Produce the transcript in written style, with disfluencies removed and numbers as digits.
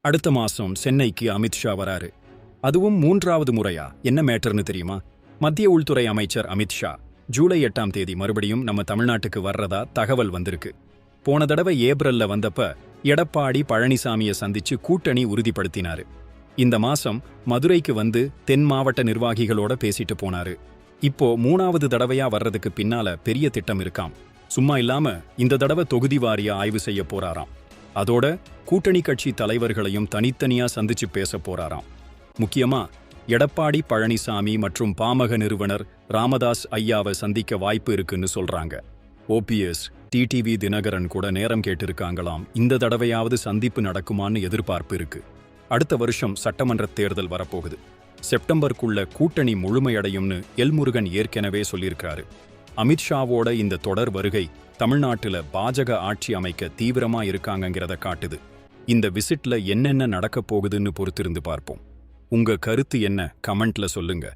அடுத்த மாசம் சென்னைக்கு அமித்ஷா வராரு. அதுவும் 3வது முறையா. என்ன மேட்டர்னு தெரியுமா? மத்திய உள்துறை அமைச்சர் அமித்ஷா ஜூலை 8ஆம் தேதி மறுபடியும் நம்ம தமிழ்நாட்டுக்கு வர்றதா தகவல் வந்திருக்கு. போன தடவை ஏப்ரல்ல வந்தப்ப எடப்பாடி பழனிசாமியை சந்திச்சு கூட்டணி உறுதிப்படுத்தினாரு. இந்த மாசம் மதுரைக்கு வந்து தென் மாவட்ட நிர்வாகிகளோட பேசிட்டு போனாரு. இப்போ 3வது தடவையா வர்றதுக்கு பின்னால பெரிய திட்டம் இருக்காம். சும்மா இல்லாம இந்த தடவை தொகுதி வாரியா ஆய்வு செய்ய போறாராம். அதோட கூட்டணி கட்சி தலைவர்களையும் தனித்தனியா சந்திச்சு பேச போறாராம். முக்கியமா எடப்பாடி பழனிசாமி மற்றும் பாமக நிறுவனர் ராமதாஸ் ஐயாவை சந்திக்க வாய்ப்பு இருக்குன்னு சொல்றாங்க. ஓபிஎஸ், டிடிவி தினகரன் கூட நேரம் கேட்டிருக்காங்களாம். இந்த தடவையாவது சந்திப்பு நடக்குமான்னு எதிர்பார்ப்பு இருக்கு. அடுத்த வருஷம் சட்டமன்ற தேர்தல் வரப்போகுது. செப்டம்பருக்குள்ள கூட்டணி முழுமையடையும்னு எல்முருகன் ஏற்கனவே சொல்லியிருக்காரு. அமித்ஷாவோட இந்த தொடர் வருகை தமிழ்நாட்டுல பாஜக ஆட்சி அமைக்க தீவிரமா இருக்காங்கங்கிறத காட்டுது. இந்த விசிட்ல என்னென்ன நடக்க போகுதுன்னு பொறுத்திருந்து பார்ப்போம். உங்க கருத்து என்ன? கமெண்ட்ல சொல்லுங்க.